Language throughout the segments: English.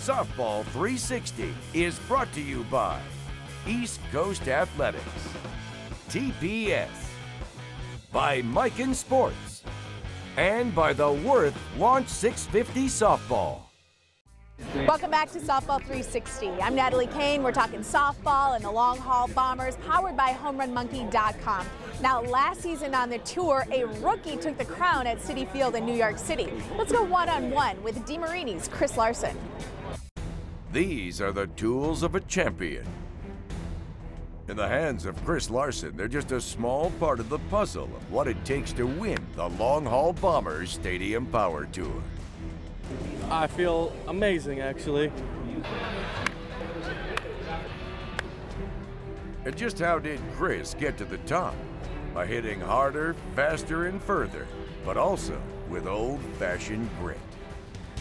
Softball 360 is brought to you by East Coast Athletics, TPS, by Miken Sports, and by the Worth Launch 650 Softball. Welcome back to Softball 360. I'm Natalie Kane. We're talking softball and the long haul bombers, powered by HomeRunMonkey.com. Now, last season on the tour, a rookie took the crown at Citi Field in New York City. Let's go one-on-one with DeMarini's Chris Larsen. These are the tools of a champion. In the hands of Chris Larsen, they're just a small part of the puzzle of what it takes to win the Long Haul Bombers Stadium Power Tour. I feel amazing, actually. And just how did Chris get to the top? By hitting harder, faster, and further, but also with old-fashioned grit.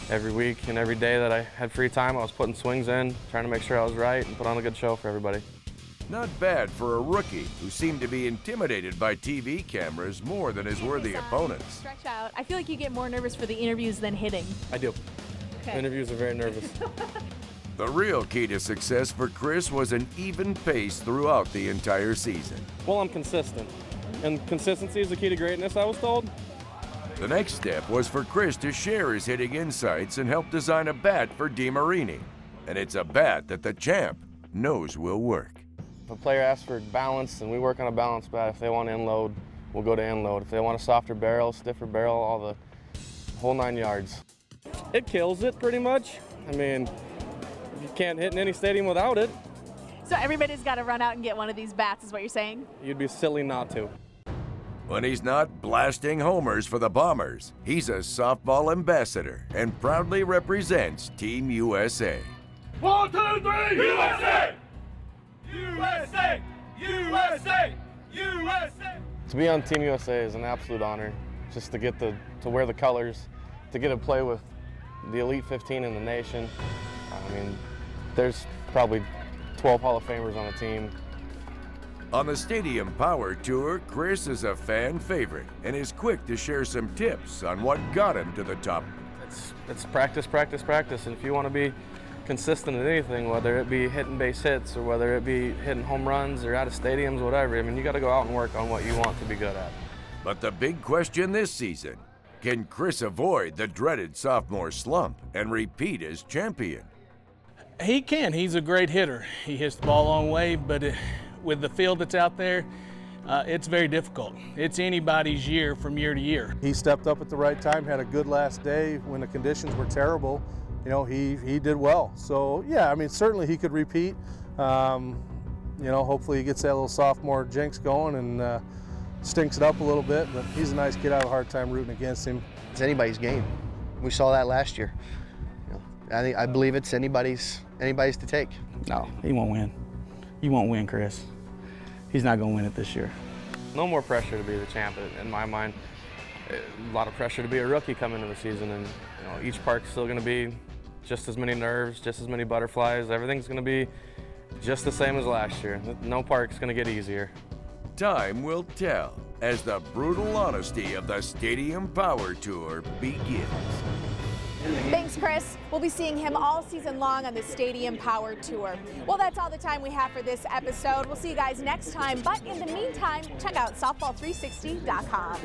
Every week and every day that I had free time, I was putting swings in, trying to make sure I was right and put on a good show for everybody. Not bad for a rookie who seemed to be intimidated by TV cameras more than his worthy opponents. Stretch out. I feel like you get more nervous for the interviews than hitting. I do. Okay. Interviews are very nervous. The real key to success for Chris was an even pace throughout the entire season. Well, I'm consistent, and consistency is the key to greatness, I was told. The next step was for Chris to share his hitting insights and help design a bat for DeMarini. And it's a bat that the champ knows will work. If a player asks for balance and we work on a balance bat, if they want to inload, we'll go to inload. If they want a softer barrel, stiffer barrel, all the whole 9 yards. It kills it pretty much. I mean, you can't hit in any stadium without it. So everybody's got to run out and get one of these bats, is what you're saying? You'd be silly not to. When he's not blasting homers for the Bombers, he's a softball ambassador and proudly represents Team USA. 1, 2, 3, USA! USA! USA! USA! To be on Team USA is an absolute honor. Just to get to wear the colors, to get to play with the Elite 15 in the nation. I mean, there's probably 12 Hall of Famers on the team. On the Stadium Power Tour, Chris is a fan favorite and is quick to share some tips on what got him to the top. It's practice, practice, practice, and if you want to be consistent at anything, whether it be hitting base hits or whether it be hitting home runs or out of stadiums, whatever, I mean, you got to go out and work on what you want to be good at. But the big question this season, can Chris avoid the dreaded sophomore slump and repeat as champion? He can. He's a great hitter. He hits the ball a long way, but with the field that's out there, it's very difficult. It's anybody's year from year to year. He stepped up at the right time, had a good last day when the conditions were terrible. You know, he did well. So, yeah, I mean, certainly he could repeat. You know, hopefully he gets that little sophomore jinx going and stinks it up a little bit, but he's a nice kid. I have a hard time rooting against him. It's anybody's game. We saw that last year. You know, I believe it's anybody's to take. No, he won't win. You won't win, Chris. He's not going to win it this year. No more pressure to be the champ in my mind. A lot of pressure to be a rookie coming into the season, and you know, each park's still going to be just as many nerves, just as many butterflies. Everything's going to be just the same as last year. No park's going to get easier. Time will tell as the brutal honesty of the Stadium Power Tour begins. Thanks, Chris. We'll be seeing him all season long on the Stadium Power Tour. Well, that's all the time we have for this episode. We'll see you guys next time. But in the meantime, check out softball360.com.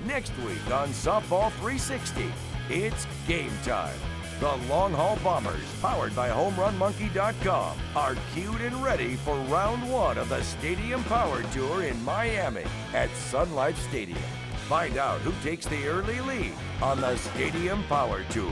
Next week on Softball 360, it's game time. The Long Haul Bombers, powered by HomeRunMonkey.com, are cued and ready for round 1 of the Stadium Power Tour in Miami at Sun Life Stadium. Find out who takes the early lead on the Stadium Power Tour.